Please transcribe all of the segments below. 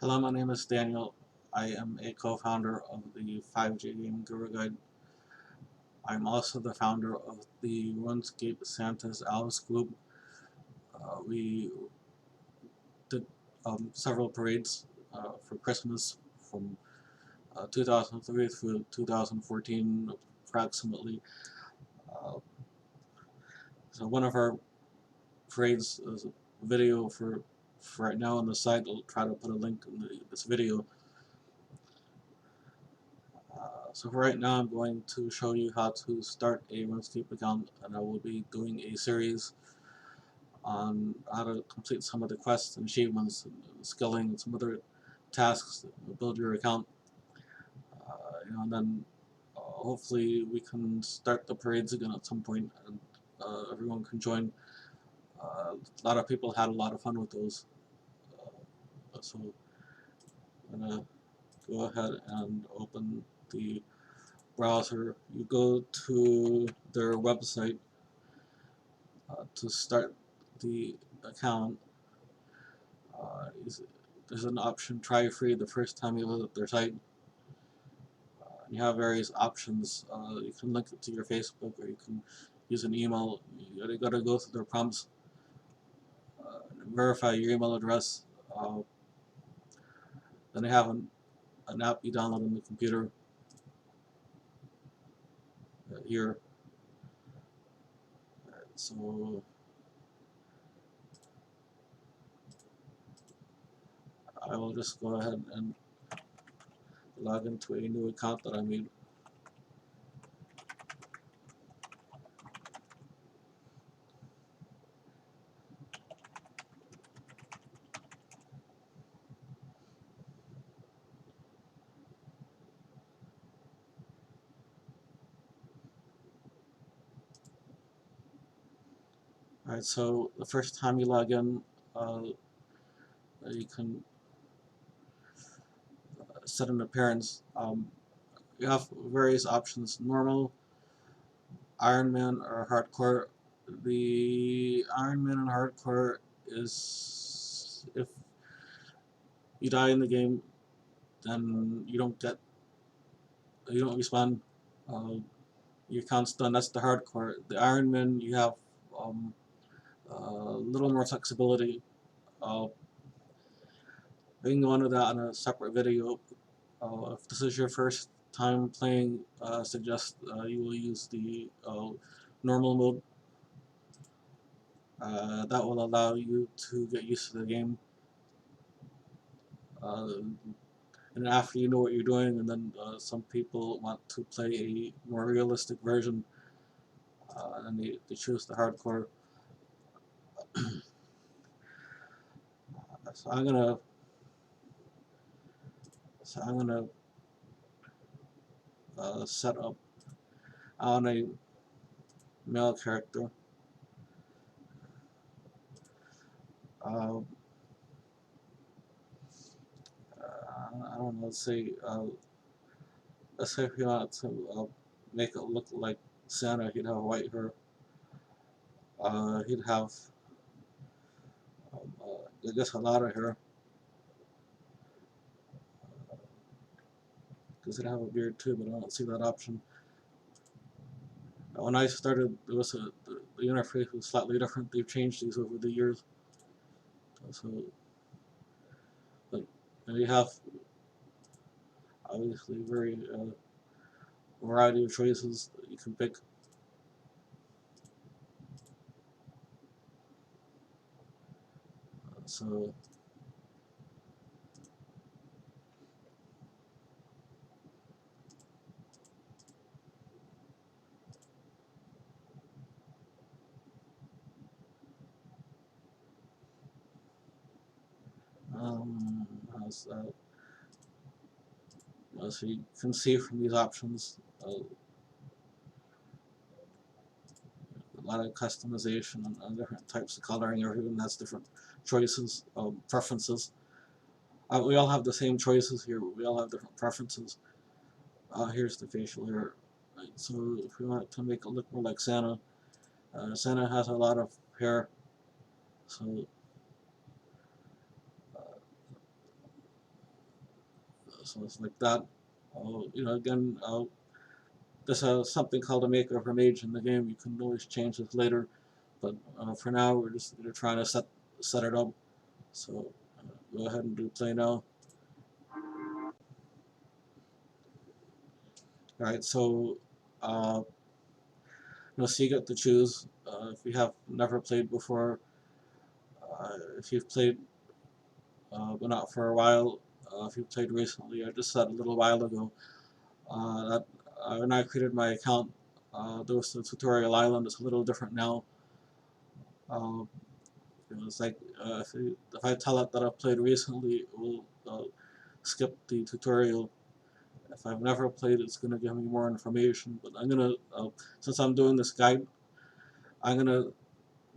Hello, my name is Daniel. I am a co-founder of the 5G Game Guru Guide. I'm also the founder of the RuneScape Santa's Alice Group. We did several parades for Christmas from 2003 through 2014 approximately. Uh, so one of our parades is a video for right now on the site. I'll try to put a link in this video. So for right now, I'm going to show you how to start a RuneScape account, and I will be doing a series on how to complete some of the quests and achievements, and skilling, and some other tasks that build your account. And then hopefully we can start the parades again at some point, and everyone can join. A lot of people had a lot of fun with those. So I'm gonna go ahead and open the browser. You go to their website to start the account. There's an option try free the first time you visit their site. You have various options. You can link it to your Facebook, or you can use an email. You gotta go through their prompts, verify your email address. Then they have an app you download on the computer here. So I will just go ahead and log into a new account that I made. Alright, so the first time you log in, you can set an appearance. You have various options: normal, Ironman, or hardcore. The Ironman and hardcore is if you die in the game, then you don't respawn. Your account's done. That's the hardcore. The Ironman, you have a little more flexibility. We can go into that in a separate video. If this is your first time playing, I suggest you will use the normal mode. That will allow you to get used to the game. And after you know what you're doing, and then some people want to play a more realistic version, and they choose the hardcore. So I'm gonna set up on a male character. Uh, I don't know. Let's say if you want to make it look like Santa, he'd have white hair. He'd have, I guess, a lot of hair, because he'd have a beard too, but I don't see that option. When I started, the interface was slightly different. They've changed these over the years. So, but you have obviously very variety of choices that you can pick. So as, as you can see from these options, a lot of customization and different types of coloring. Everyone has different choices, preferences. We all have the same choices here, but we all have different preferences. Here's the facial hair. Right, so if we want to make it look more like Santa, Santa has a lot of hair, so So it's like that. Again, there's something called a maker of a mage in the game. You can always change this later, but for now we're just trying to set it up. So go ahead and do play now. All right, so so you get to choose if you have never played before, if you've played but not for a while, if you played recently. I just said a little while ago that when I created my account, there was the tutorial island. It's a little different now. Um, it's like if I tell it that I've played recently, it will skip the tutorial. If I've never played, it's going to give me more information. But I'm going to, since I'm doing this guide, I'm going to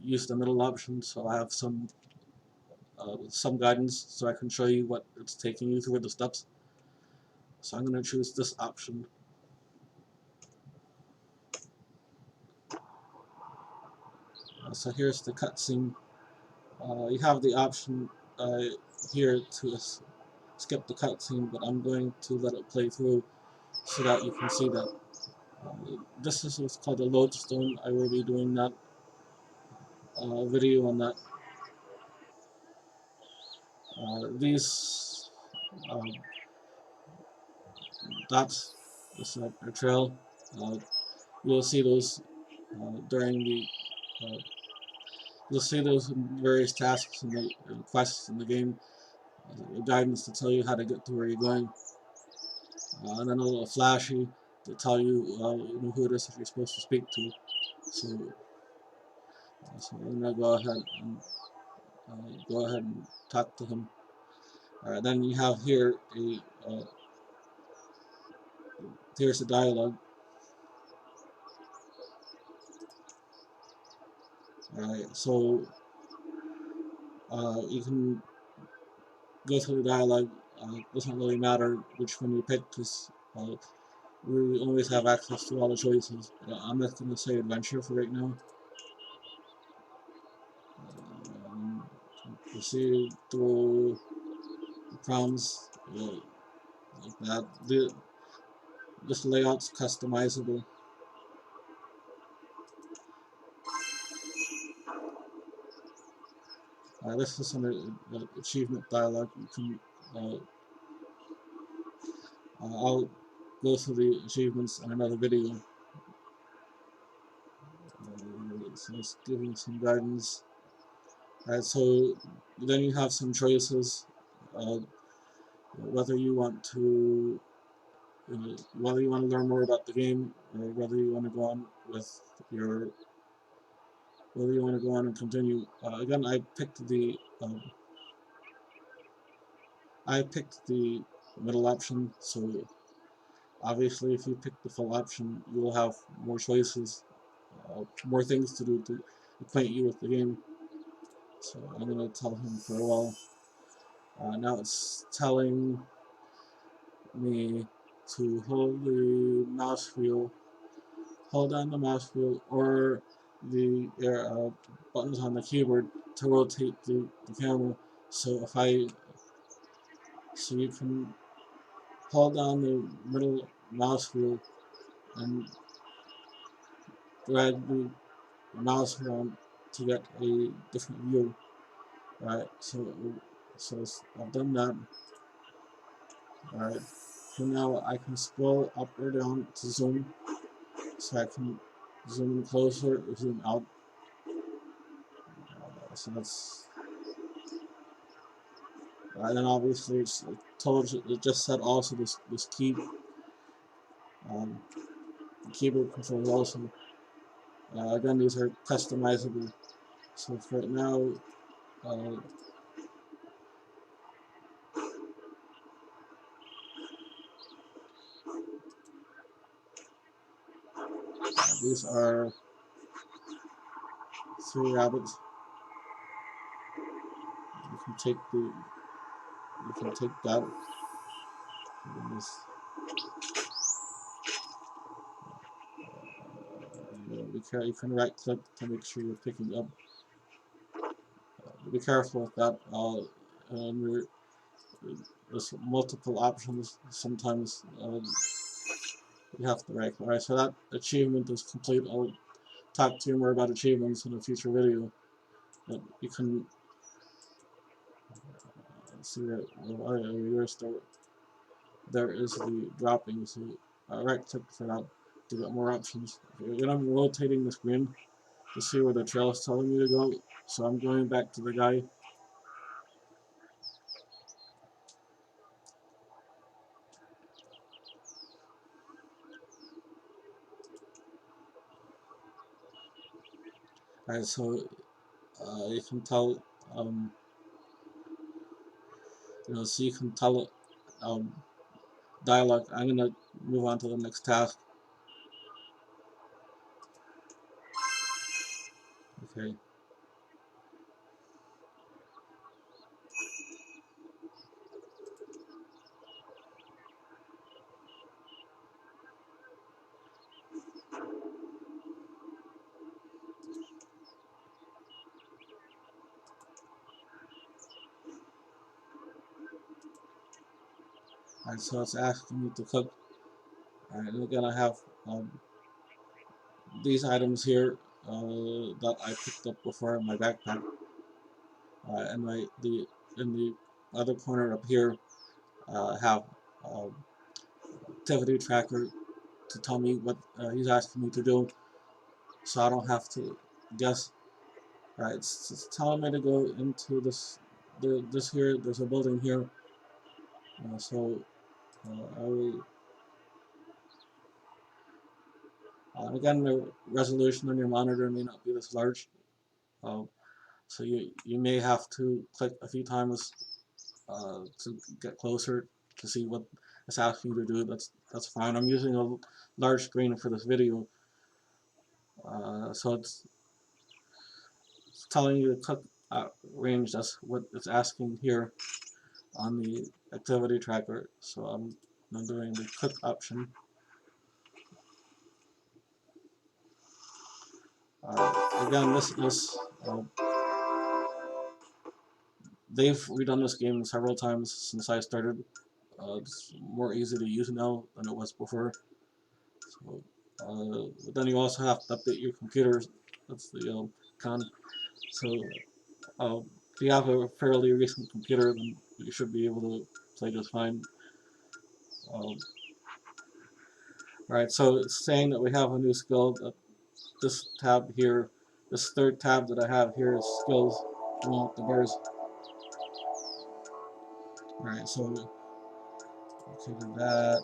use the middle option, so I have some guidance, so I can show you what it's taking you through the steps. So I'm going to choose this option. So here's the cutscene. You have the option here to skip the cutscene, but I'm going to let it play through so that you can see that. This is what's called a lodestone. I will be doing that video on that. These dots, this is a trail. You'll see those during the you'll see those in various tasks and the quests in the game. Guidance to tell you how to get to where you're going, and then a little flashy to tell you, who it is that you're supposed to speak to. So I'm gonna go ahead and talk to him. All right, then you have here here's the dialogue. All right, so you can go through the dialogue. Doesn't really matter which one you pick because we always have access to all the choices. I'm not going to say adventure for right now. Proceed through the prompts like that. This layout's customizable. This is an achievement dialogue. You can I'll go through the achievements in another video. So let's give you some guidance. Alright, so then you have some choices, whether you want to learn more about the game, or whether you want to go on with your whether you want to go on and continue. Again, I picked the middle option. So obviously, if you pick the full option, you will have more choices, more things to do to acquaint you with the game. So I'm gonna tell him farewell. Now it's telling me to hold down the mouse wheel or the buttons on the keyboard to rotate the camera. So so you can hold down the middle mouse wheel and drag the mouse around to get a different view. Right, so I've done that. Alright, so now I can scroll up or down to zoom, so I can zoom in closer or zoom out. So that's, and then obviously it just said also this keyboard controls also. Again, these are customizable. So for right now, these are 3 rabbits. You can take that. You can right click to make sure you're picking up. Be careful with that. there's multiple options. Sometimes you have to rank. Alright, so that achievement is complete. I'll talk to you more about achievements in a future video. But you can see that there is the dropping. So right click for that to get more options. When I'm rotating the screen to see where the trail is telling me to go, so I'm going back to the guy. Alright, so you can tell, so you can tell it dialogue. I'm gonna move on to the next task. Okay. Alright, so it's asking me to cook. Alright, and again I have these items here that I picked up before in my backpack. And in the other corner up here, have activity tracker to tell me what he's asking me to do, so I don't have to guess. Right, it's telling me to go into this here. There's a building here, so I will. Again, the resolution on your monitor may not be this large, so you may have to click a few times to get closer to see what it's asking you to do. That's fine. I'm using a large screen for this video, so it's telling you to click range. That's what it's asking here on the activity tracker. So I'm doing the click option. Again, this is they've redone this game several times since I started. It's more easy to use now than it was before. So, but then you also have to update your computers. That's the con. So if you have a fairly recent computer, then you should be able to play just fine. Alright, so it's saying that we have a new skill. This tab here, this third tab that I have here is skills. I want the bars. Alright, so okay, do that.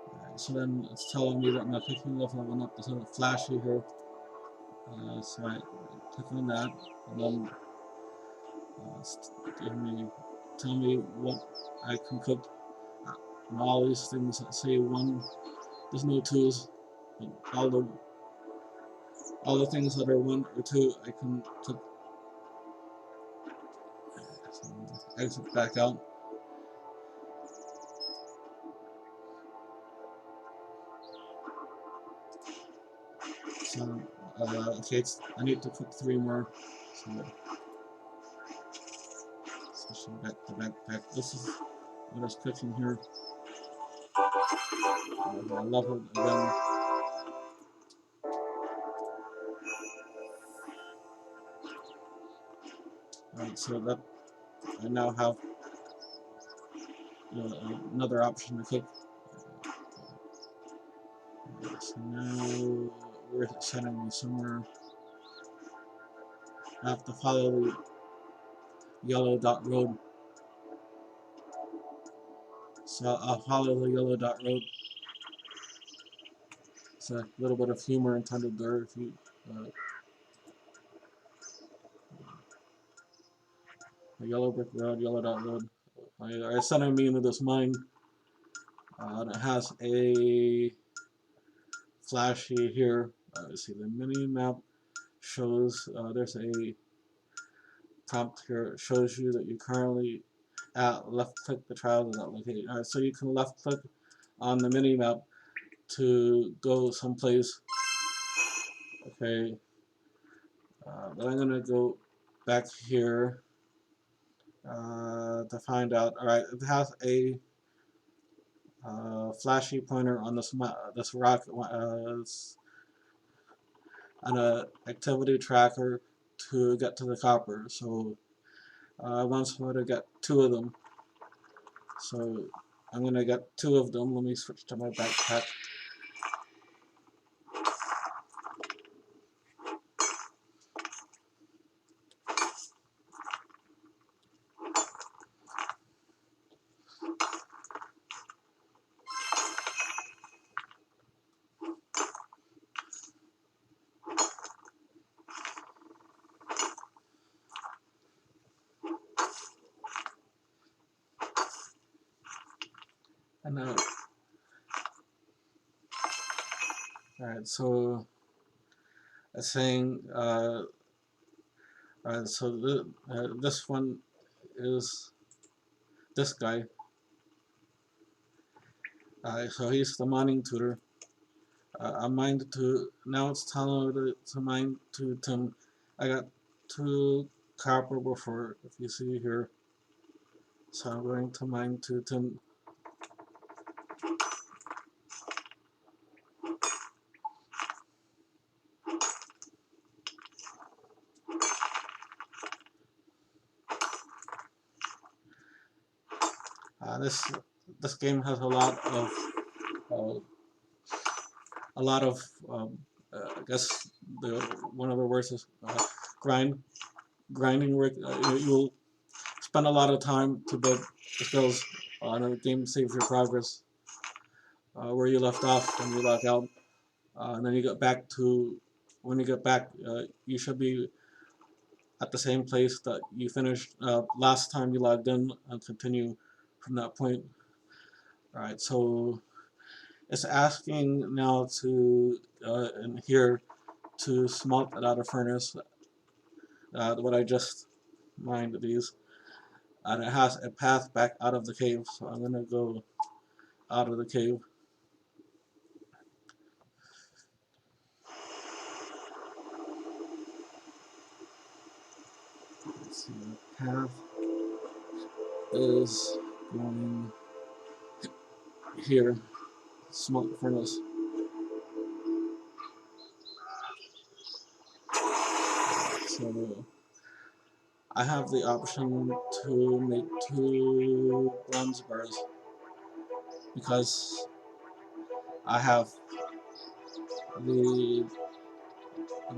Alright, so then it's telling me that my clicking level went up to the flashy here. So I click on that, and then tell me what I can cook. And all these things that say one, there's no twos, but all the things that are 1 or 2 I can click. So exit back out. So okay, I need to cook 3 more. So switching back to backpack. This is what is cooking here. I leveled again. Alright, so that I now have another option to cook. So now we're sending me somewhere. I have to follow the yellow dot road. So I'll follow the yellow dot road. It's a little bit of humor intended there. If you the yellow brick road, yellow dot road. Are sending me into this mine that has a flashy here. Let's see, the mini map shows there's a prompt here. It shows you that you currently left click the trial is not located. Alright, so you can left click on the mini map to go someplace. Okay, but I'm gonna go back here to find out. All right, it has a flashy pointer on this rock, and a activity tracker to get to the copper. So I want to get two of them. So I'm gonna get two of them. Let me switch to my backpack. And alright, so it's saying alright, so this one is this guy. So he's the mining tutor. I mined to, now it's telling me to mine to Tim. I got two copper before, if you see here. So I'm going to mine to Tim. This game has uh, a lot of I guess one of the words is grinding work. You'll spend a lot of time to build the skills, and the game saves your progress where you left off when you log out, and then you get back to when you get back, you should be at the same place that you finished last time you logged in, and continue from that point. All right, so it's asking now to in here to smelt it out of furnace. What I just mined these, and it has a path back out of the cave. So I'm gonna go out of the cave. Let's see, the path is going here. Smelt furnace. So I have the option to make two bronze bars because I have the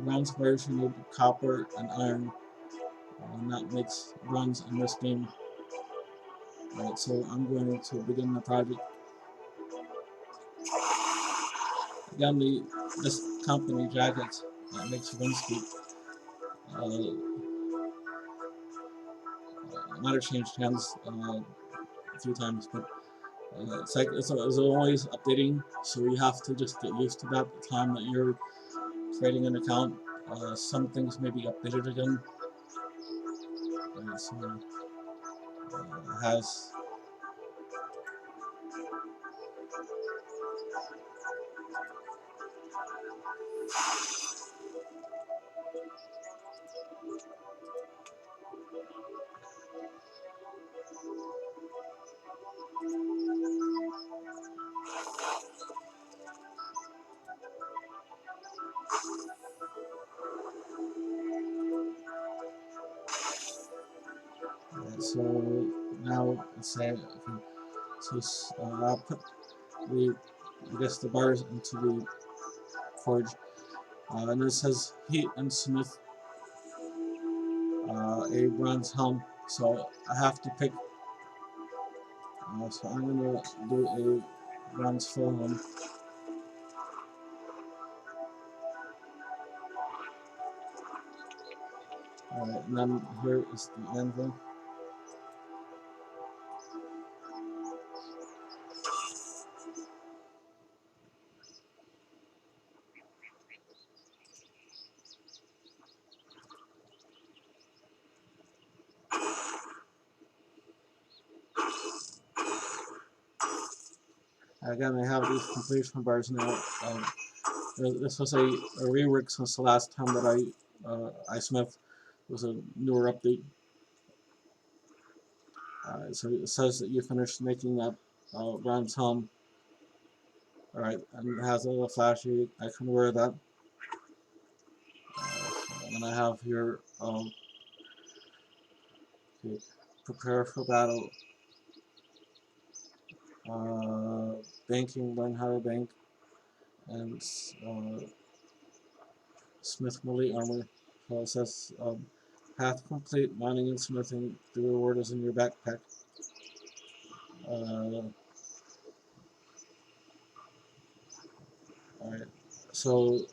bronze bars. You need copper and iron, and that makes bronze in this game. Right, so I'm going to begin the project. Again, this company, Jackets, that makes RuneScape, might have changed hands a few times, but it's always updating, so you have to just get used to that. The time that you're creating an account, some things may be updated again. So it has. So now it's saying, okay, so I'll put the bars into the forge, and it says heat and smith a bronze helm. So I have to pick. So I'm gonna do a bronze full helm. Alright, and then here is the anvil. Again, I have these completion bars now. This was a rework since the last time that I smith. It was a newer update. So it says that you finished making that bronze helm. Alright, and it has a little flashy. I can wear that. And then I have here, okay, prepare for battle. Banking, learn how to bank, and smith melee armor. So it says path complete, mining and smithing. The reward is in your backpack. Alright, so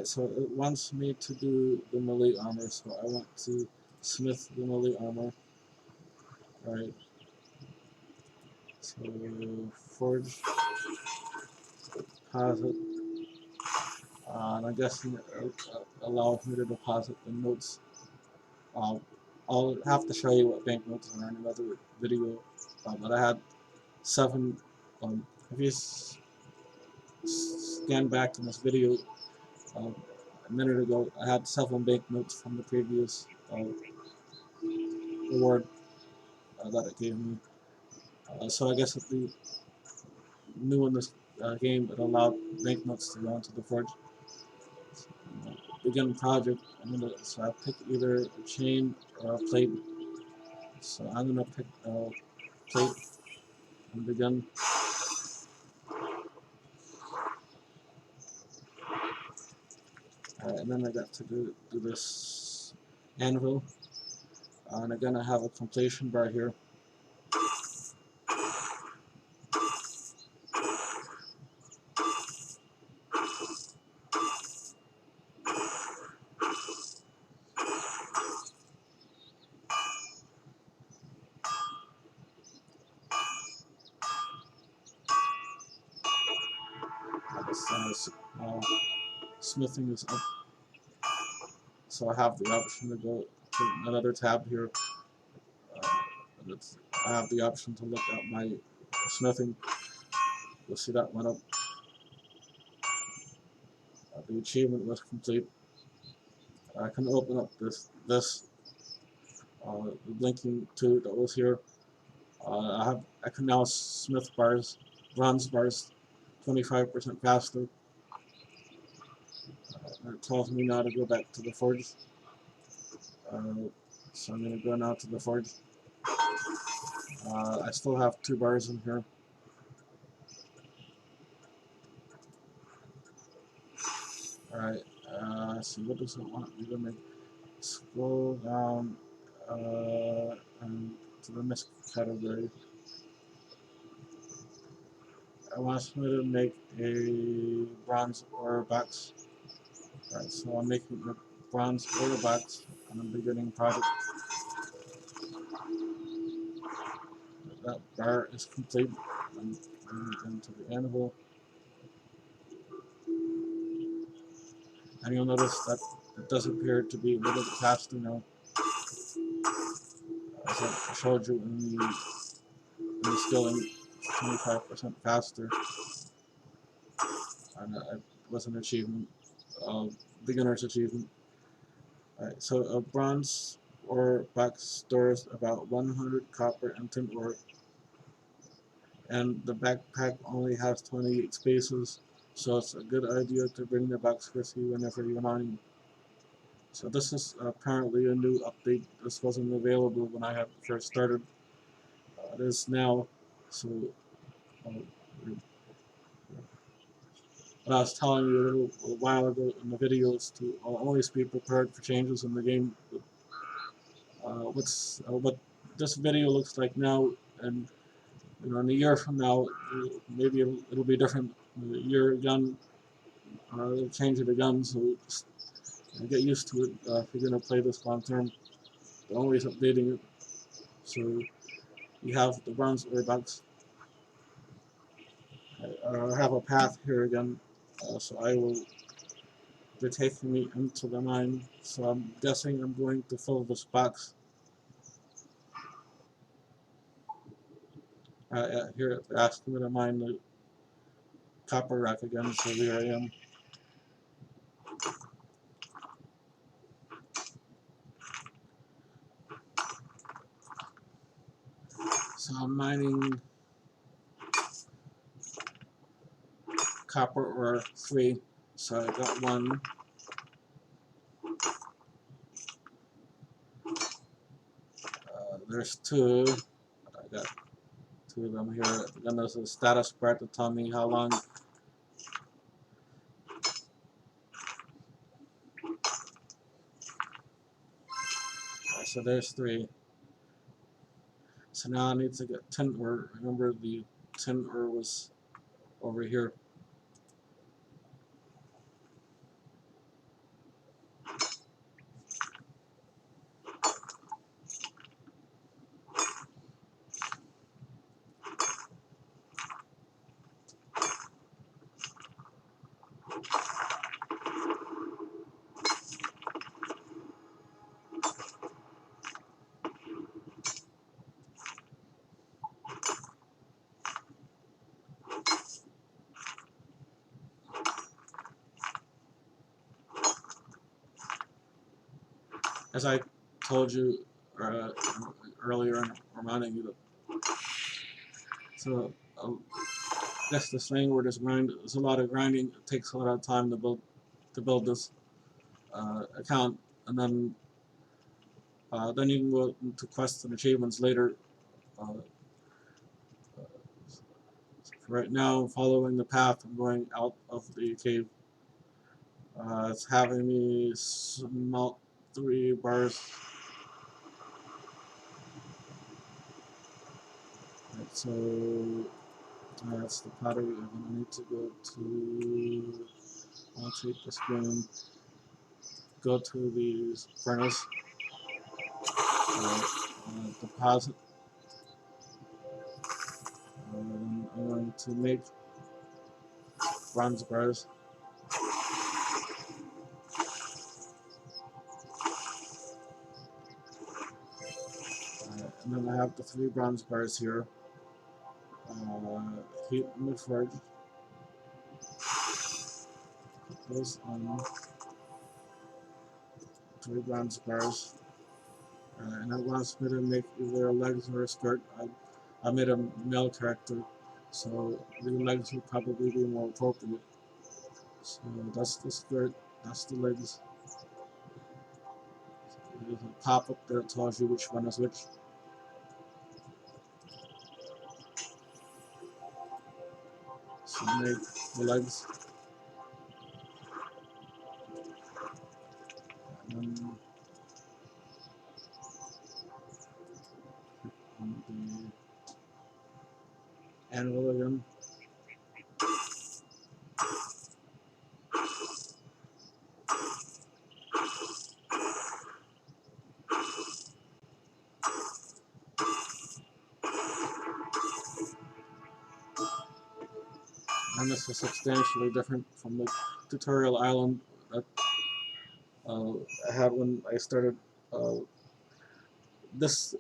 so it wants me to do the melee armor, so I want to smith the melee armor. Alright, so forge, deposit, and I'm guessing it allows me to deposit the notes. I'll have to show you what banknotes are in another video, but I had 7, if you scan back in this video a minute ago, I had 7 banknotes from the previous reward that it gave me. So I guess if the new in this game, it allowed banknotes to go into the forge. Begin project. So I pick either a chain or a plate. So I'm gonna pick plate and begin. And then I got to do this anvil, and I'm gonna have a completion bar here. Smithing is up, so I have the option to go to another tab here. I have the option to look at my smithing. You'll see that went up. The achievement was complete. I can open up this blinking tube that was here. I can now smith bars, bronze bars, 25% faster. It tells me now to go back to the forge. So I'm going to go now to the forge. I still have 2 bars in here. Alright, see, what does it want me to make? Scroll down and to the next category. I want me to make a bronze ore box. Alright, so I'm making a bronze ore box on the beginning project. That bar is complete. I'm going into the anvil. And you'll notice that it does appear to be a little bit faster now. As I showed you in the skilling, 25% faster. And it was an achievement, beginner's achievement. Alright, so a bronze ore box stores about 100 copper and tin ore, and the backpack only has 28 spaces, so it's a good idea to bring the box with you whenever you're mining. So this is apparently a new update. This wasn't available when I had first started. It is now. So what I was telling you a while ago in the videos to always be prepared for changes in the game. What this video looks like now, and in a year from now, maybe it'll be different. Your gun, change of the gun, so just get used to it if you're gonna play this long term. They're always updating it. So you have the bronze ore box. I have a path here again, so I will. They're taking me into the mine, so I'm guessing I'm going to fill this box. Here they're asking me to mine the copper rack again, so here I am. So I'm mining copper ore 3. So I got one. There's 2. I got 2 of them here. Then there's a status bar to tell me how long. So there's 3. So now I need to get tin ore. Remember the tin ore was over here. As I told you earlier, reminding you that. So that's the thing where there's a lot of grinding. It takes a lot of time to build this account, and then you can go into quests and achievements later. Right now, following the path, I'm going out of the cave. It's having me smelt 3 bars. Right, so that's the pottery. I'm going to need to go to. I'll take the screen. Go to the furnace. Deposit. I'm going to make bronze bars. And then I have the 3 bronze bars here. Heat in the forge. Put those on 3 bronze bars. And I want me to make either a legs or a skirt. I made a male character, so the legs would probably be more appropriate. So that's the skirt, that's the legs. So there's a pop-up there that tells you which one is which. So make the legs. And then on the anvil again. And this is substantially different from the tutorial island that I had when I started. This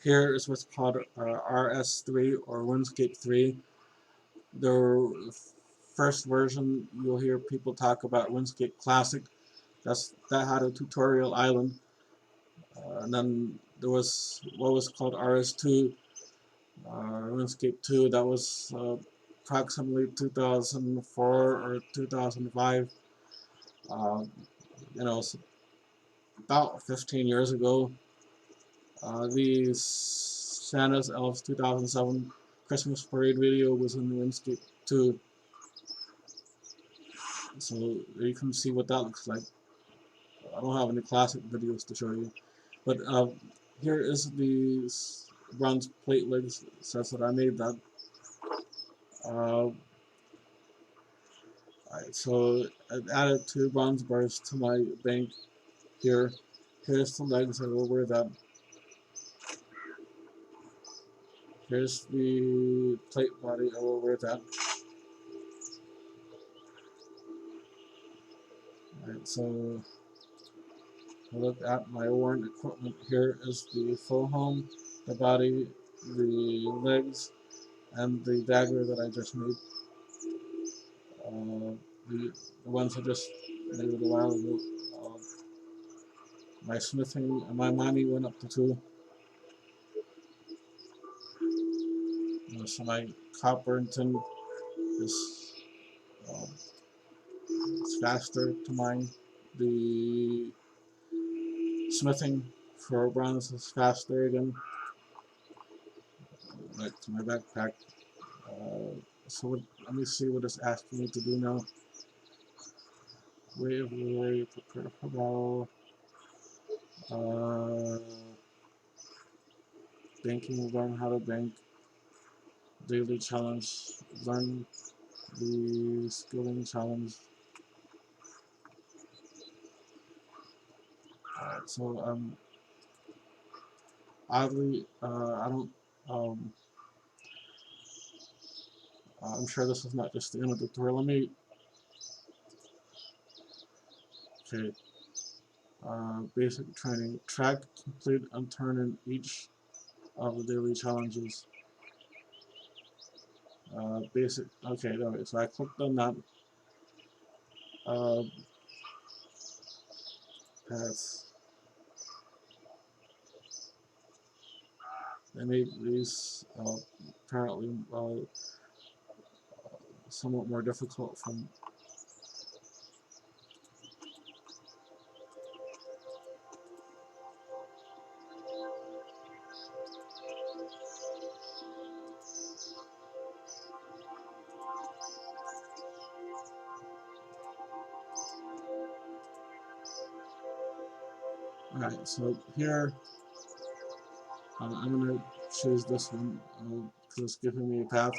here is what's called RS3 or RuneScape 3. The first version you'll hear people talk about RuneScape Classic. That had a tutorial island, and then there was what was called RS2, RuneScape 2. That was approximately 2004 or 2005. You know, about 15 years ago. The Santa's Elves 2007 Christmas Parade video was in RuneScape 2. So you can see what that looks like. I don't have any classic videos to show you. But here is the bronze plate legs. It says that I made that. Alright, so I've added 2 bronze bars to my bank here. Here's the legs. I will wear that. Here's the plate body. I will wear that. Alright, so look at my worn equipment. Here is the full home, the body, the legs, and the dagger that I just made. Uh, the ones I just made a while ago. Uh, my smithing, my money went up to 2. So my copper and tin is uh, it's faster to mine. The smithing for bronze is faster again. Back to my backpack. So let me see what it's asking me to do now. Wave, prepare for battle. Banking, learn how to bank. Daily challenge, learn the skilling challenge. So oddly, I don't. Um, I'm sure this is not just the end of the tutorial. Let me. Okay. Basic training. Track, complete, and turn in each of the daily challenges. Basic. Okay. There. So I clicked on that. Uh, pass. They made these apparently somewhat more difficult from. Alright, so here I'm going to choose this one because it's giving me a path.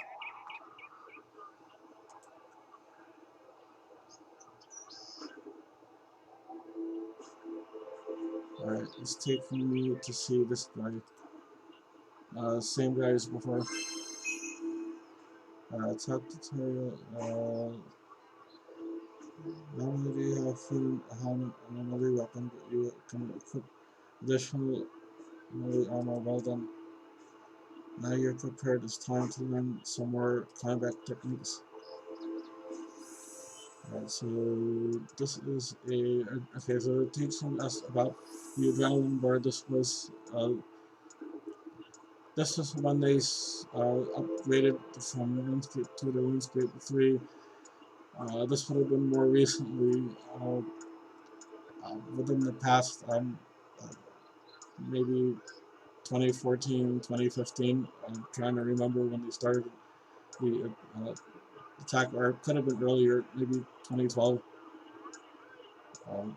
Alright, it's taking me to see this guy. Same guy as before. Top tutorial. Not only do you have food, a helmet, and another weapon, but you can equip additional melee armor. Well done. Now you're prepared. It's time to learn some more combat techniques. Alright, so this is a okay. So they're teaching us about the adrenaline bar. This is when they upgraded from RuneScape 2 to RuneScape 3. This would have been more recently, within the past, maybe 2014, 2015. I'm trying to remember when they started the attack, or it could have been earlier, maybe 2012.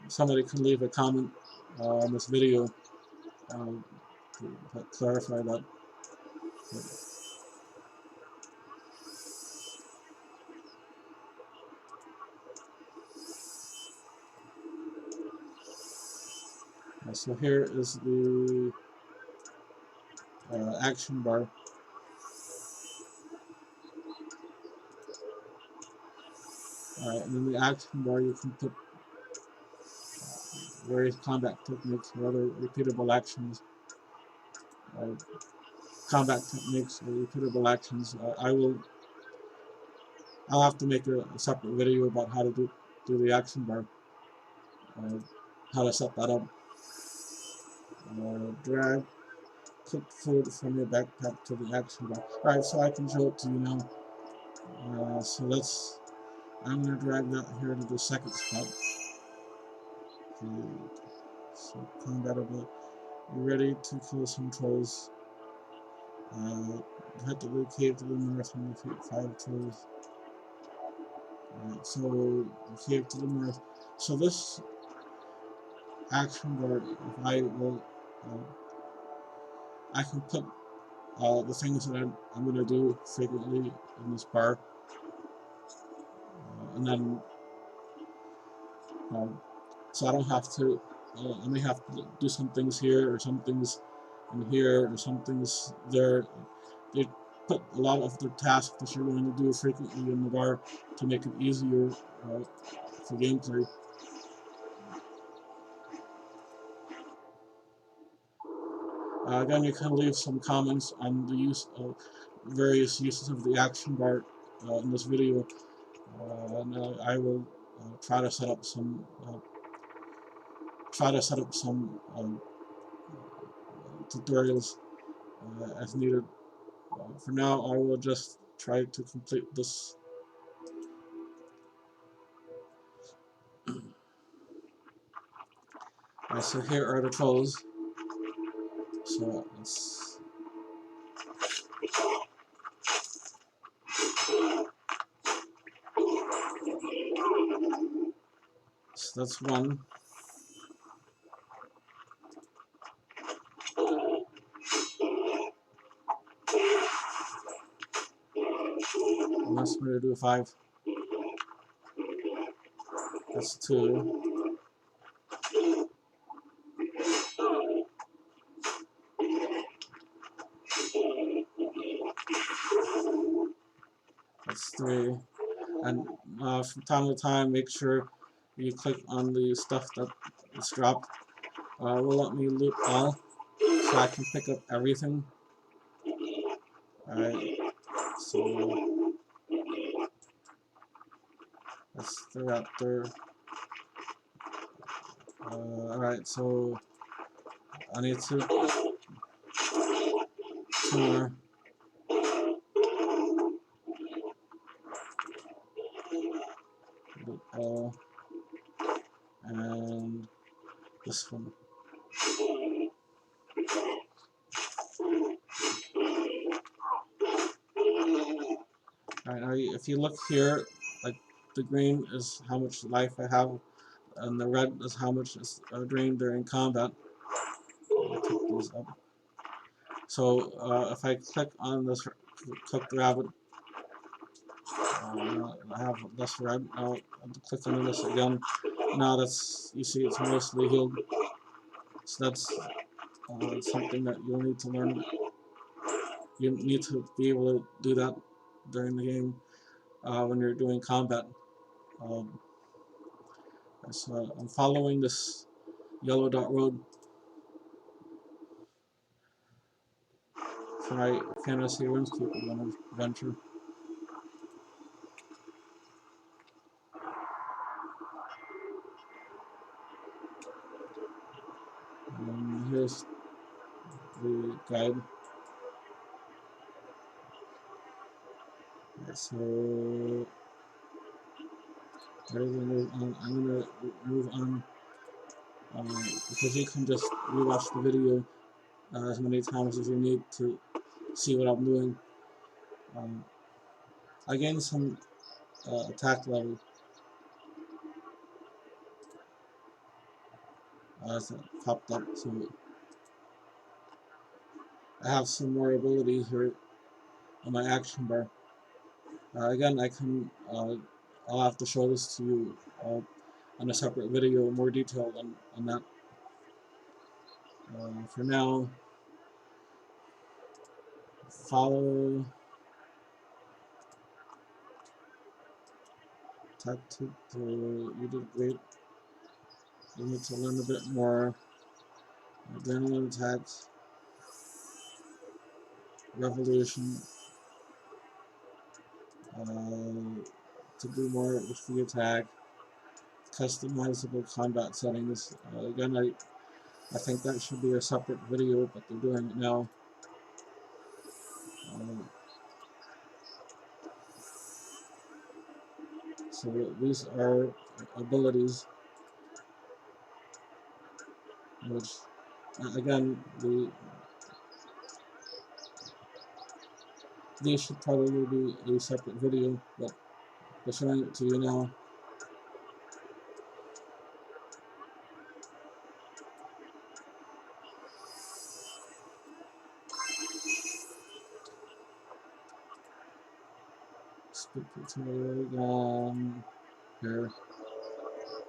Somebody can leave a comment on this video to clarify that. So here is the action bar. And in the action bar you can put various combat techniques or other repeatable actions. Combat techniques or repeatable actions. I'll have to make a separate video about how to do the action bar. How to set that up. Drag, click food from your backpack to the action bar. Alright, so I can show it to you now. I'm going to drag that here to the second spot. Okay, so combatable. You're ready to kill some trolls. Head to the cave to the north and defeat 5 trolls. Alright, so the cave to the north. So this action bar, if I will, I can put the things that I'm going to do frequently in this bar, and then so I don't have to. I may have to do some things here or some things in here or some things there. They put a lot of the tasks that you're going to do frequently in the bar to make it easier for gameplay. Again, you can leave some comments on the use of various uses of the action bar in this video, and I will try to set up some tutorials as needed. For now, I will just try to complete this. Alright, so here are the trolls. So that's one. Unless we're gonna do a 5. That's 2. That's 3. And from time to time, make sure you click on the stuff that is dropped. Will let me loop all, so I can pick up everything. Alright, so that's the raptor. Alright, so I need to 2 more. Loop all, and this one. Alright, now if you look here, like the green is how much life I have, and the red is how much is drained during combat. I'll take these up. So if I click on this cooked rabbit, I have this red. I'll click on this again. Now that's, you see, it's mostly healed. So that's something that you'll need to learn. You need to be able to do that during the game when you're doing combat. So I'm following this yellow dot road for my fantasy RuneScape adventure. And here's the guide. So I'm gonna move on because you can just rewatch the video as many times as you need to see what I'm doing. I gained some attack level as it popped up, so I have some more ability here on my action bar. Again, I'll have to show this to you on a separate video, more detailed on that. For now, follow tactic. You did great. You need to learn a bit more. Adrenaline attacks, revolution. To do more with the attack, customizable combat settings. Again, I think that should be a separate video, but they're doing it now. So these are abilities, which again, these should probably be a separate video, but they're showing it to you now. Skip it to here.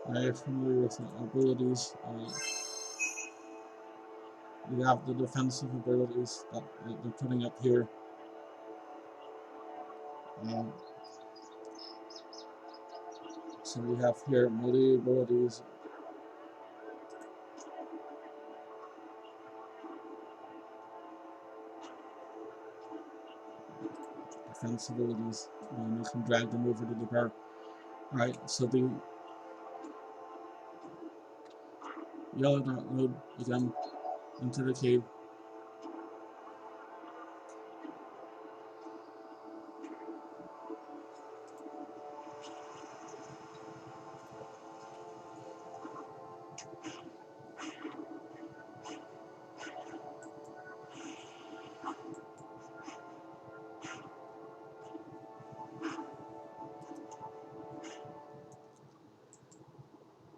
I am familiar with the abilities. We have the defensive abilities that they're putting up here. So we have here melee abilities. defense abilities, and you can drag them over to the bar. Alright, so the yellow dot road again into the cave.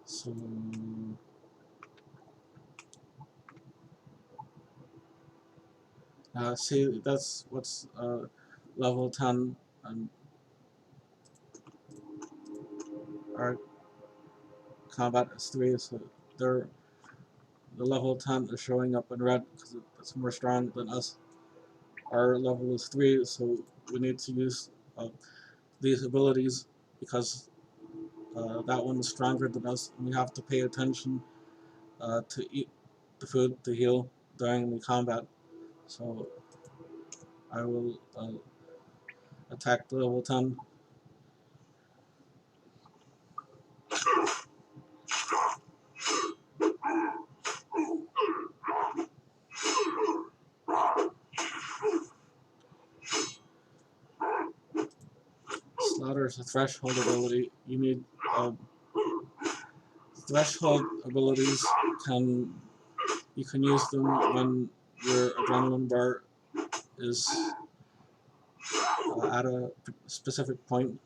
So see, that's what's level 10, and our combat is 3, so they're the level 10 is showing up in red because it's more strong than us. Our level is 3, so we need to use these abilities because that one is stronger than us, and we have to pay attention to eat the food to heal during the combat. So I will attack the level 10. Slaughter is a threshold ability. You need threshold abilities. You can use them when your adrenaline bar is at a specific point.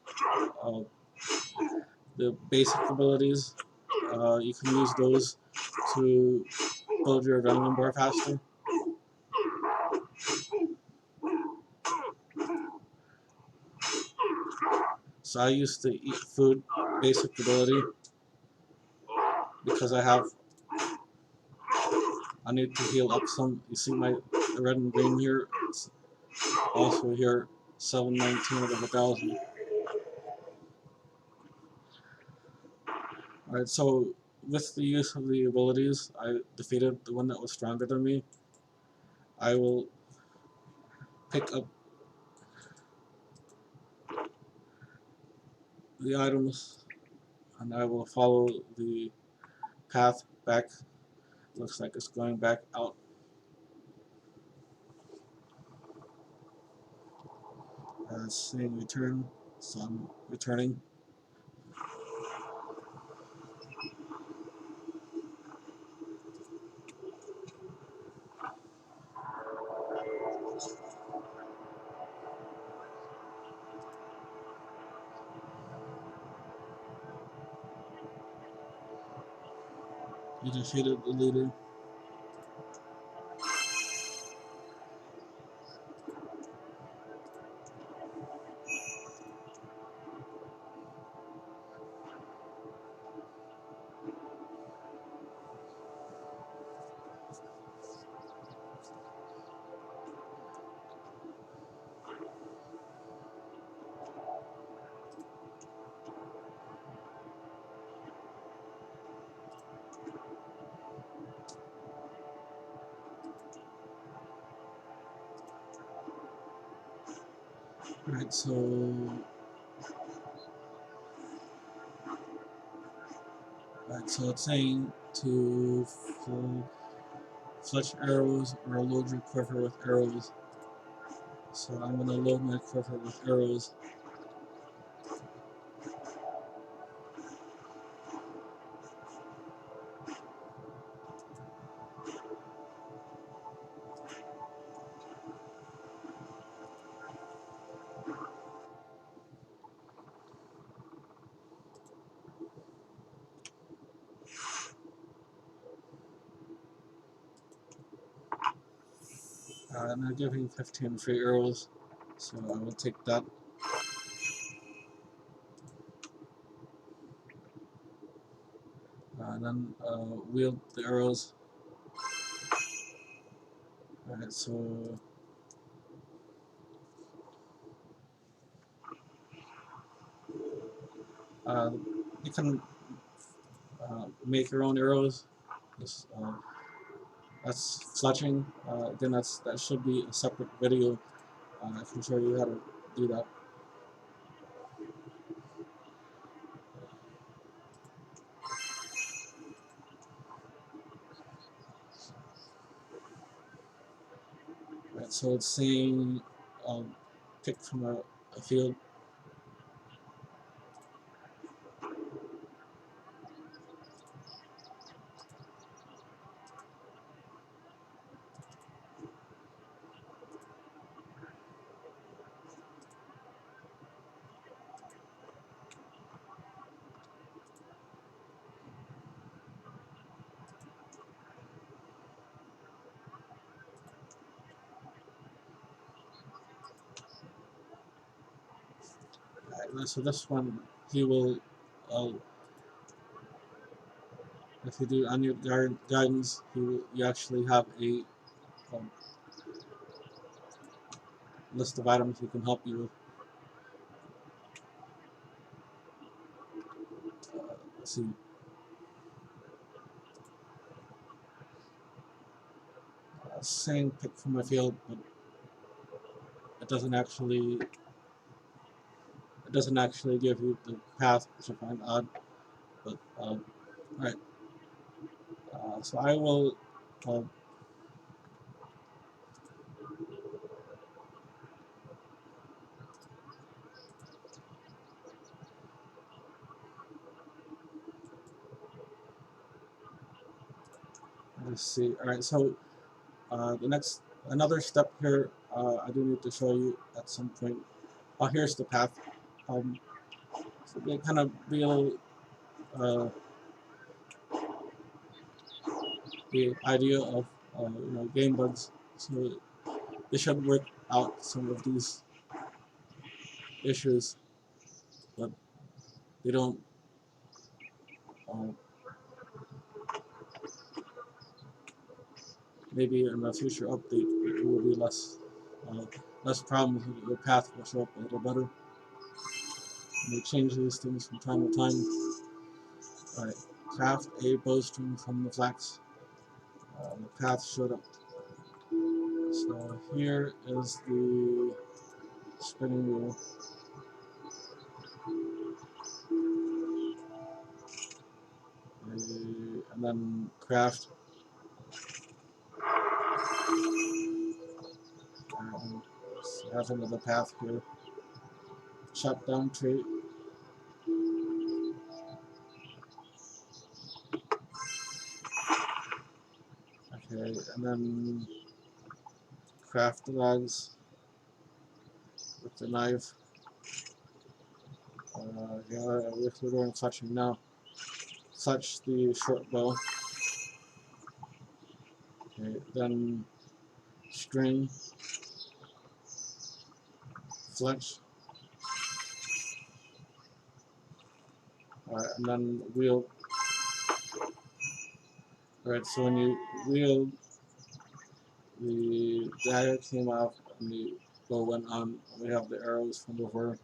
The basic abilities, you can use those to build your adrenaline bar faster. So I used to eat food basic ability because I need to heal up some. You see my red and green here? It's also here, 719 out of 1,000. Alright, so with the use of the abilities, I defeated the one that was stronger than me. I will pick up the items and I will follow the path back. Looks like it's going back out. Saying return, so I'm returning. You defeated the leader. Alright, so it's saying to fletch arrows or load your quiver with arrows. So I'm going to load my quiver with arrows. And they're giving 15 free arrows, so I will take that. And then wield the arrows. Alright, so you can make your own arrows. That's fletching. Again, that should be a separate video. I can show you how to do that. Right, so it's saying pick from a field. Right, so this one, he will, if you do on your gardens, you actually have a um, list of items he can help you with. Let's see. Saying pick from a field, but it doesn't actually give you the path, which I find odd. But right. So I will. Let's see. All right. So the next another step here, I do need to show you at some point. Oh, here's the path. So they kind of real the idea of game bugs. So they should work out some of these issues, but they don't. Uh, Maybe in a future update it will be less problems. The path will show up a little better. And they change these things from time to time. All right, craft a bowstring from the flax. The path showed up. So here is the spinning wheel. And then craft. Have another path here. Chop down tree. Okay, and then craft the logs with the knife. Yeah, we're doing touching now. Touch the short bow. Okay, then string, fletch, and then wheel. Alright, so when you wheel, the dagger came off and the bow went on. We have the arrows from before.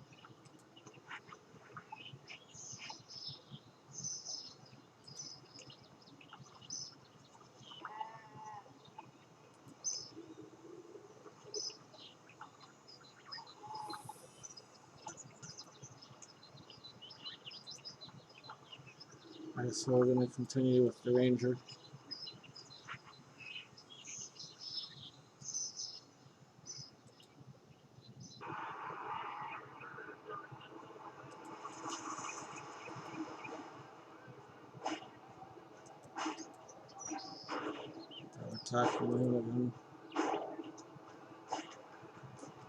Alright, so we're going to continue with the ranger. Attack him again.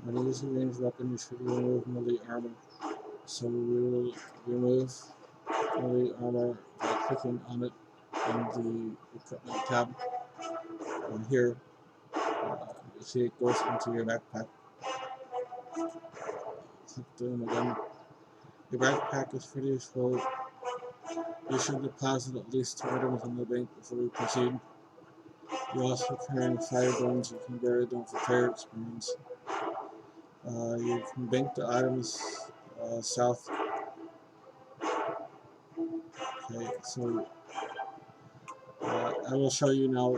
When you use a ranged weapon, you should remove melee armor. So we will remove melee armor by clicking on it in the equipment tab. And here, you see it goes into your backpack. Click them again. Your backpack is pretty full. You should deposit at least 2 items in the bank before we proceed. You're also carrying 5 bones. You can bury them for player experience. You can bank the items south. Okay, so I will show you now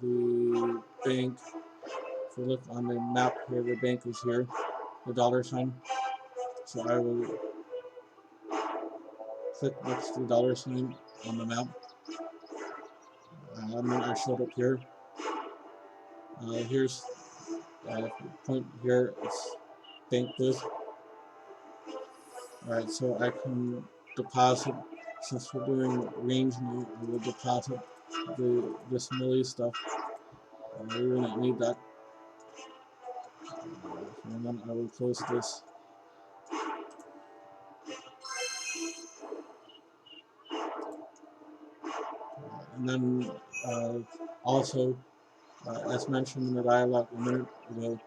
the bank. If you look on the map here, the bank is here. the $sign. So I will click next to the $sign on the map. And then I showed up here. Here's point here. It's bank booth. Alright, so I can deposit, since we're doing range now, I will deposit this melee stuff. We really need that. And then I will close this. And then also, as mentioned in the dialogue a minute ago,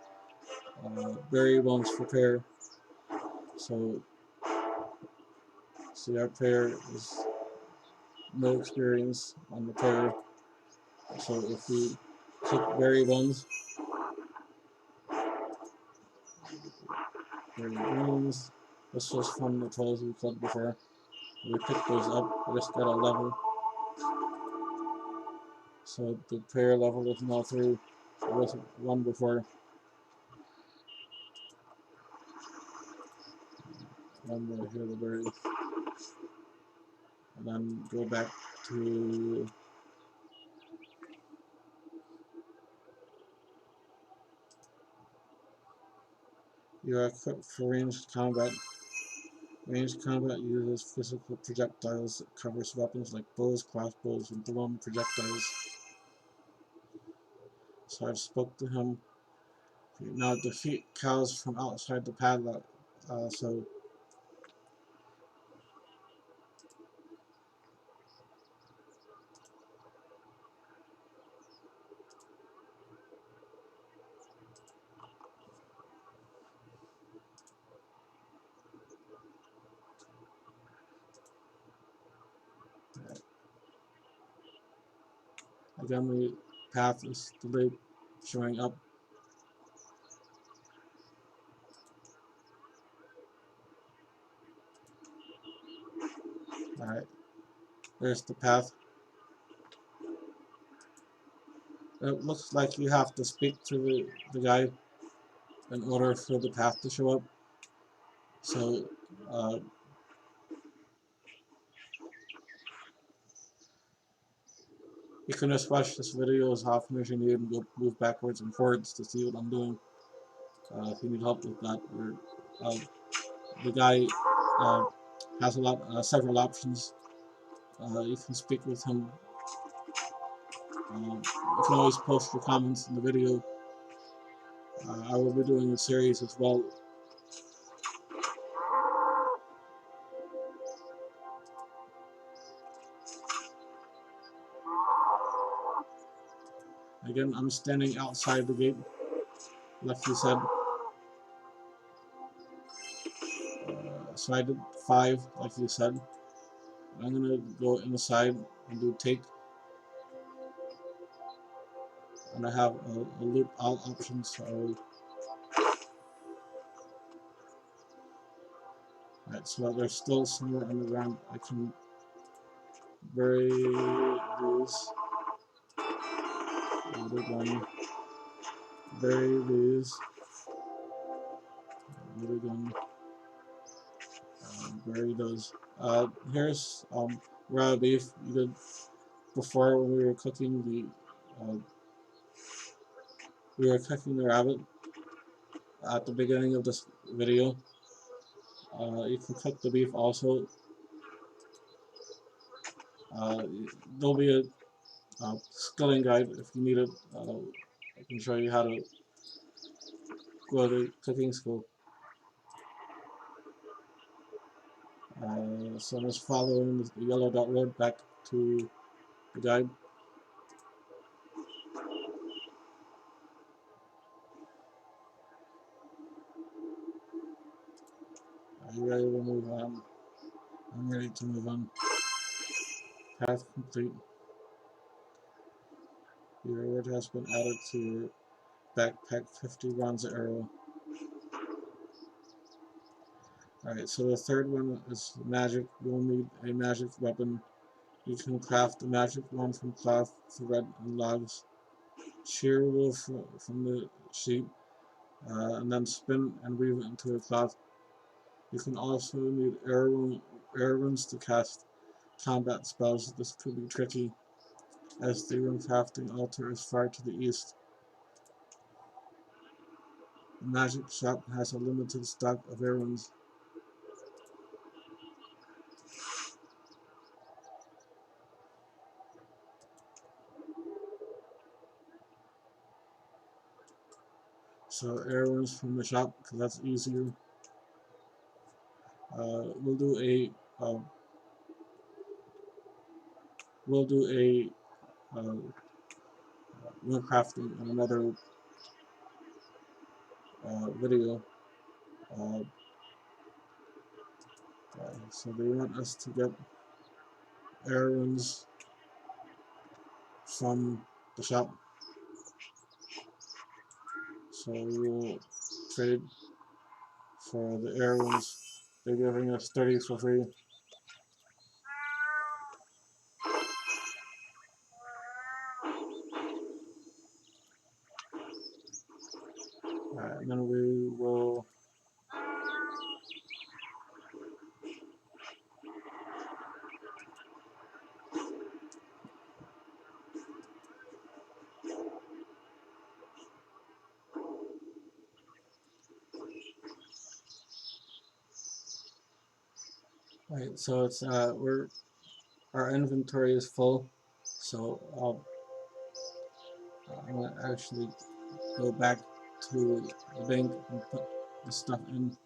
Barry wants repair. So, see, our player is no experience on the player. So if we click Barry ones, this was from the tools we clicked before. We picked those up, we just got a level. So the player level is now 3. It was 1 before. One more here, the Barry. And then go back to you are equipped for ranged combat. Ranged combat uses physical projectiles that covers weapons like bows, crossbows, and blown projectiles. So I've spoke to him. Now defeat cows from outside the padlock. So again, the path is delayed, showing up. Alright, there's the path. It looks like you have to speak to the guy in order for the path to show up. So, you can just watch this video as often as you need and go move backwards and forwards to see what I'm doing. If you need help with that, the guy has several options. You can speak with him. You can always post your comments in the video. I will be doing a series as well. Again, I'm standing outside the gate, like you said. So I did 5, like you said. I'm gonna go inside and do take. And I have a loot all options, so alright, so there's still somewhere underground I can bury these. Another gun. Bury these. Another gun. Bury those. Here's raw beef you did before when we were cooking the rabbit at the beginning of this video. You can cook the beef also. There'll be a skilling guide if you need it. I can show you how to go to cooking school. So I'm just following the yellow dot road back to the guide. Are you ready to move on? I'm ready to move on. Path complete. Your reward has been added to your backpack. 50 rounds of arrow. Alright, so the third one is magic. You'll need a magic weapon. You can craft the magic one from cloth, thread, and logs. Shear wool from the sheep. and then spin and weave it into a cloth. You can also need air runes to cast combat spells. This could be tricky, as the rune crafting altar is far to the east. The magic shop has a limited stock of air runes. So air runes from the shop, because that's easier. We'll do a uh, rune crafting in another video. Uh, so they want us to get air runes from the shop. So we will trade for the air runes. They're giving us 30 for free. And then we will right. So it's our inventory is full. So I'm gonna actually go back to the bank and put the stuff in.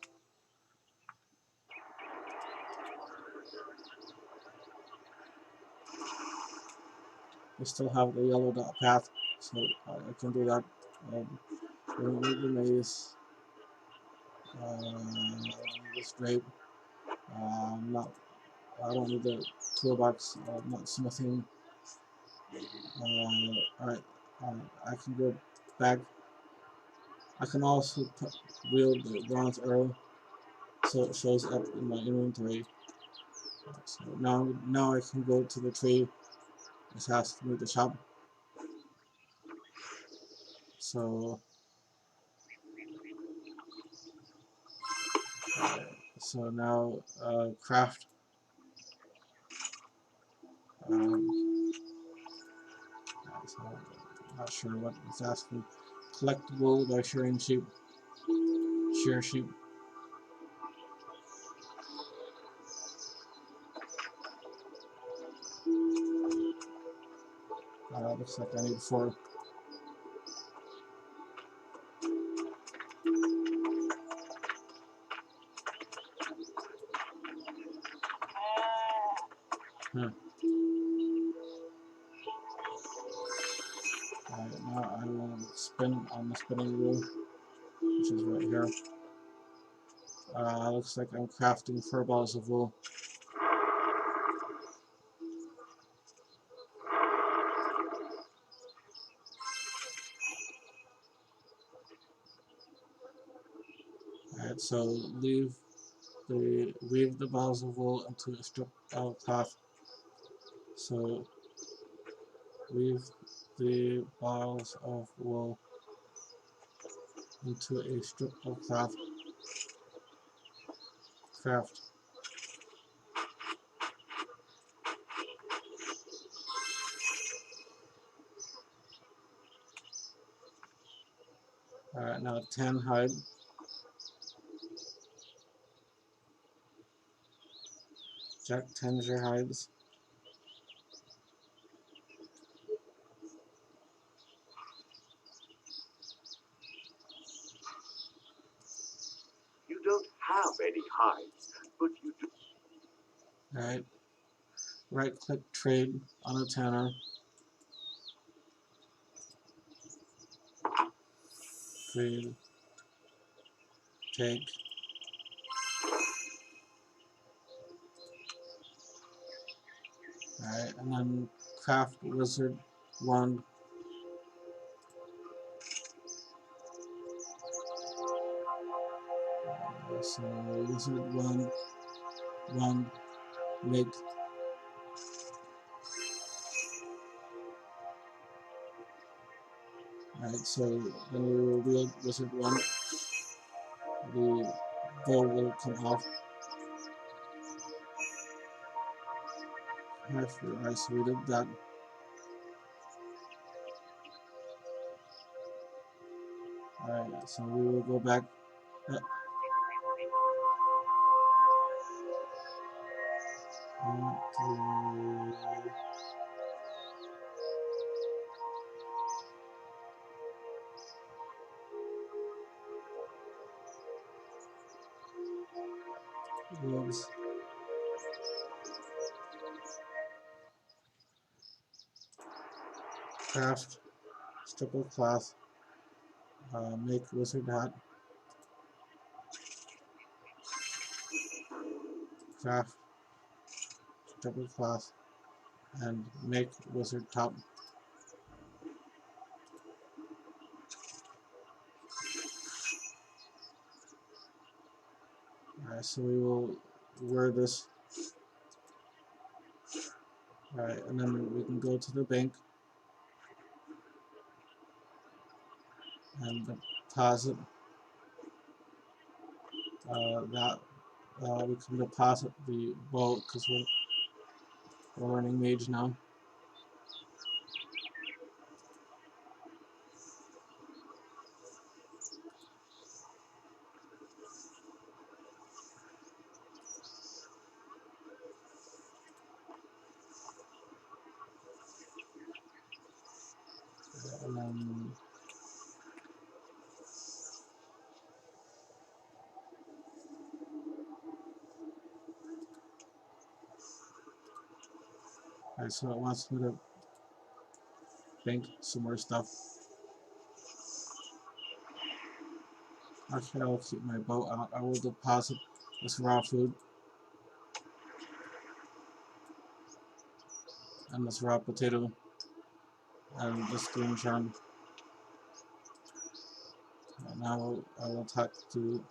I still have the yellow dot path, so I can do that. We don't need the maze. This drape. Not. I don't need the toolbox. Not smithing. Alright. I can go back. I can also wield the bronze arrow, so it shows up in my inventory. So now I can go to the tree. This has to be the shop. So now craft. So not sure what it's asking. Collect wool by shearing sheep. Shear sheep. Looks like I need 4. Now I will spin on the spinning wheel, which is right here. Looks like I'm crafting 4 balls of wool. Alright, so weave the balls of wool into a strip of cloth. So weave the balls of wool into a strip of cloth. Craft. Alright, now 10 hide. Jack 10 your hides. You don't have any hides, but you do. Alright. Right click trade on a tanner. Trade. Take. Alright, and then craft wizard wand. So wizard wand, make. Alright, so then we will wield wizard wand. the bow will come off. Alright, so we did that. Alright, so we will go back. Wolves. Craft, stripper cloth, make wizard hat, craft, stripper cloth, and make wizard top. Alright, so we will wear this. Alright, and then we can go to the bank and deposit that. We can deposit the bow because we're learning mage now. And then alright, so it wants me to bank some more stuff. Actually, I will keep my bow out. I will deposit this raw food and this raw potato and this green charm. And now I will talk to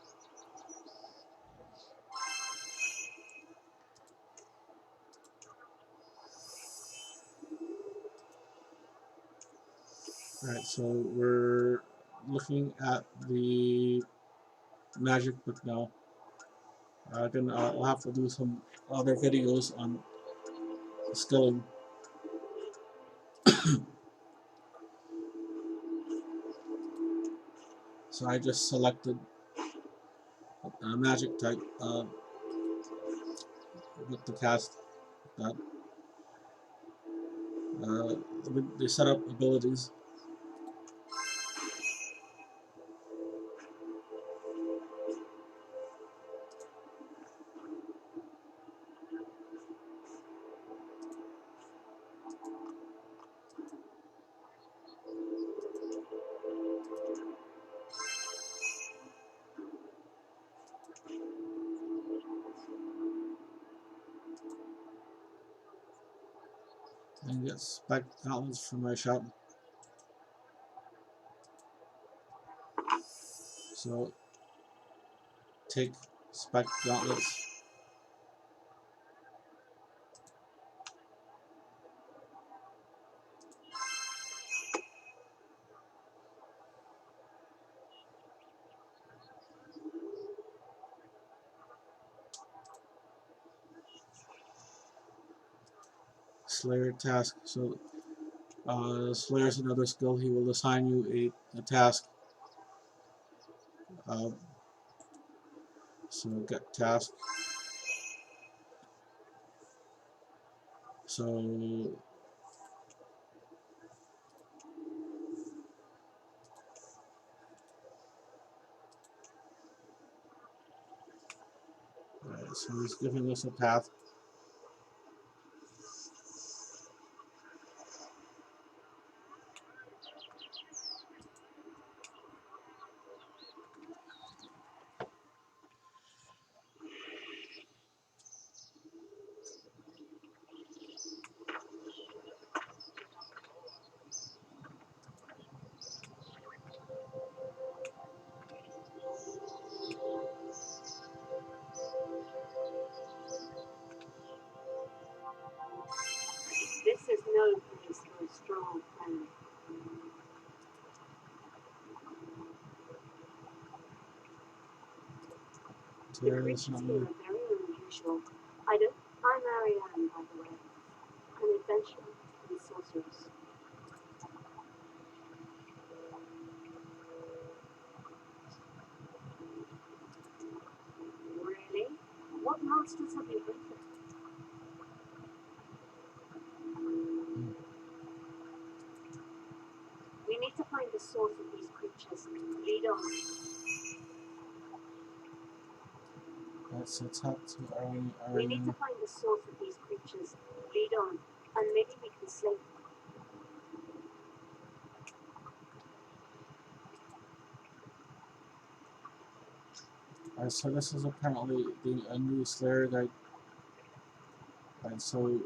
Alright, so we're looking at the magic book now. Again, I'll have to do some other videos on skilling. So I just selected a magic type with the cast that they set up abilities. And get spec gauntlets from my shop. So take spec gauntlets. Slayer task. So Slayer is another skill. He will assign you a task. So get task. So so he's giving us a path. There Your is riches something. here are very unusual. I'm Ariane, by the way. An adventurer and sorceress. Really? What monsters have you been? We need to find the source of these creatures. Lead on. Let's talk to We need to Arian. find the source of these creatures. Lead on. And maybe we can slay them. Alright, so this is apparently a new Slayer guide. Alright, so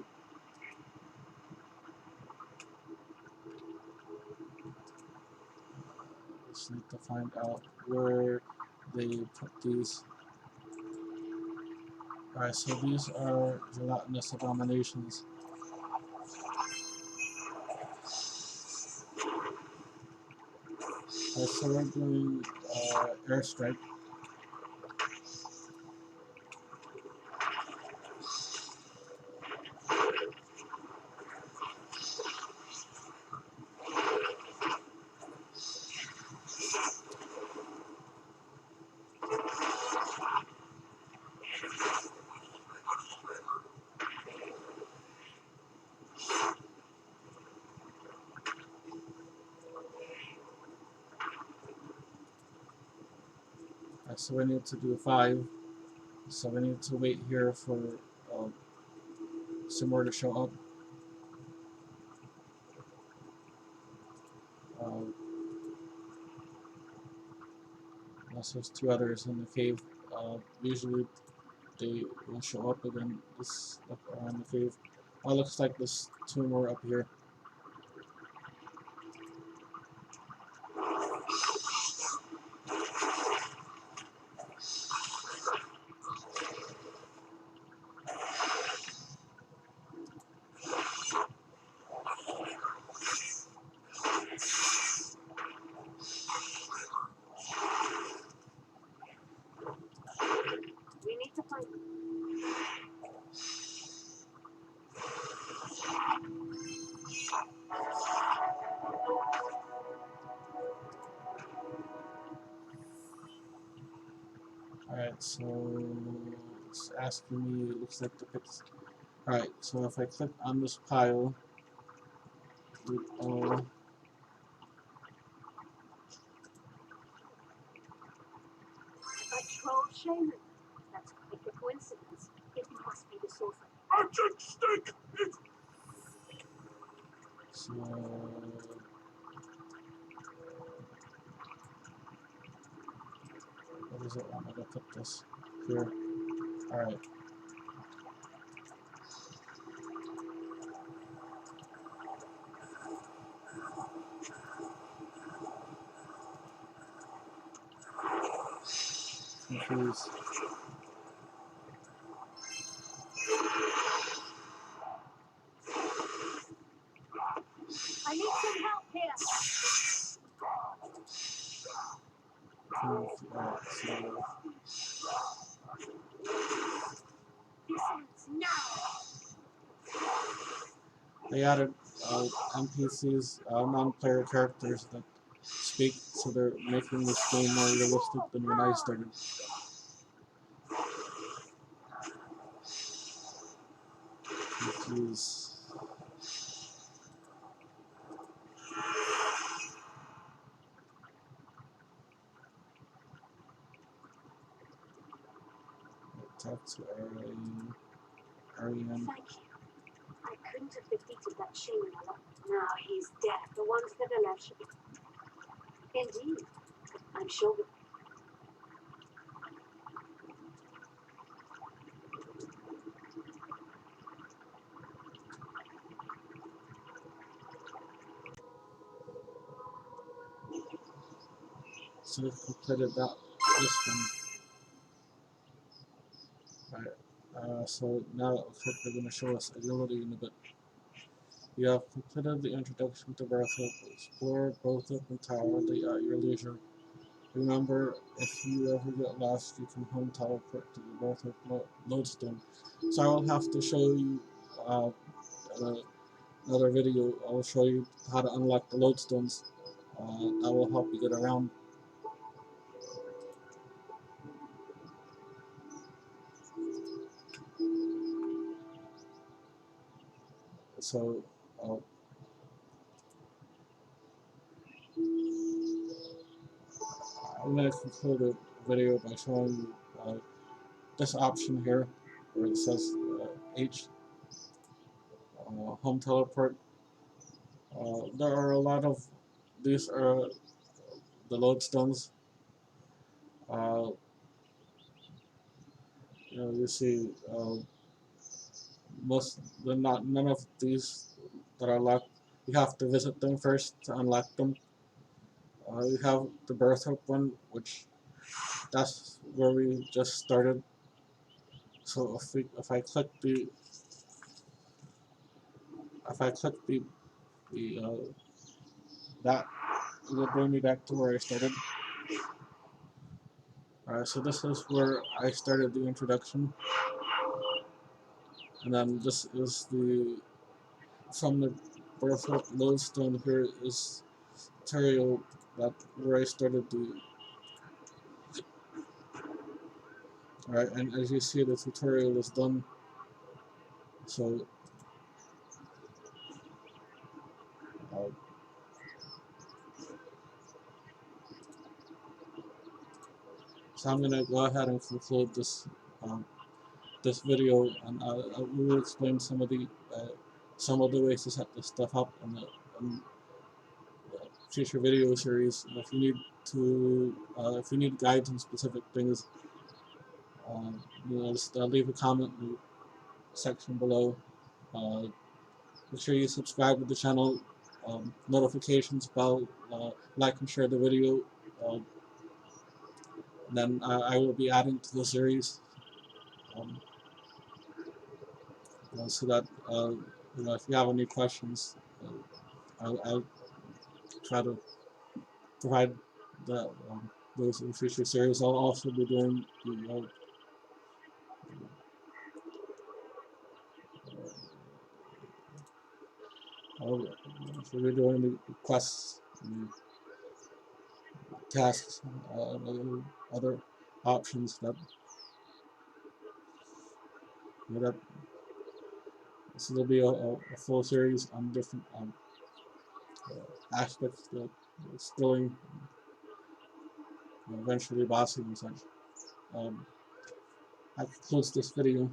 just need to find out where they put these. Alright, so these are gelatinous abominations. Alright, so we're doing airstrike. Alright, so we need to do 5. So we need to wait here for some more to show up. Unless there's 2 others in the cave. Usually they will show up again this up around the cave. Oh, looks like there's 2 more up here. We need to find them. Alright, so it's asking me, it looks like the pix. Alright, so if I click on this pile, A troll shaman. That's quite a coincidence. It must be the source of Urgent stick! so what does it want me to put this here? Alright. Confused. I need some help here. Alright, so This ends now. they added NPCs, non-player characters that speak, so they're making this game more realistic than when I started. Confused. Talk to Arian. Thank you. I couldn't have defeated that shaman alone. Now he's dead. The ones that are left should be. Indeed. I'm sure that. So we've completed this one. Alright, so now it looks like they're going to show us agility in a bit. You have completed the introduction to Bertha. Explore both up and tower at your leisure. Remember, if you ever get lost, you can home teleport to the birth of lodestone. So I will have to show you uh, uh, another video. I will show you how to unlock the lodestones. That will help you get around. So uh, I'm going to conclude the video by showing you this option here, where it says H, home teleport. There are a lot of these are the lodestones. Uh, you see, most not none of these that are locked. You have to visit them first to unlock them. We have the birth hope one, which that's where we just started. So if I click the that, it will bring me back to where I started. Alright, so this is where I started the introduction, and then this is the from the birth hope lodestone. Here is tutorial that where I started the. Alright, and as you see, the tutorial is done. So, uh, so I'm gonna go ahead and conclude um, this video, and I will explain some of the ways to set this stuff up in the future video series. If you need guides on specific things, just leave a comment in the section below. Uh, Make sure you subscribe to the channel, notifications bell, like and share the video. Uh, then I will be adding to the series, um, so that if you have any questions, I'll try to provide the, those in future series. I'll also be doing I'll, so we're doing the quests, the tasks, other options that so there'll be a full series on different aspects that skilling, eventually bossing and such. That concludes this video.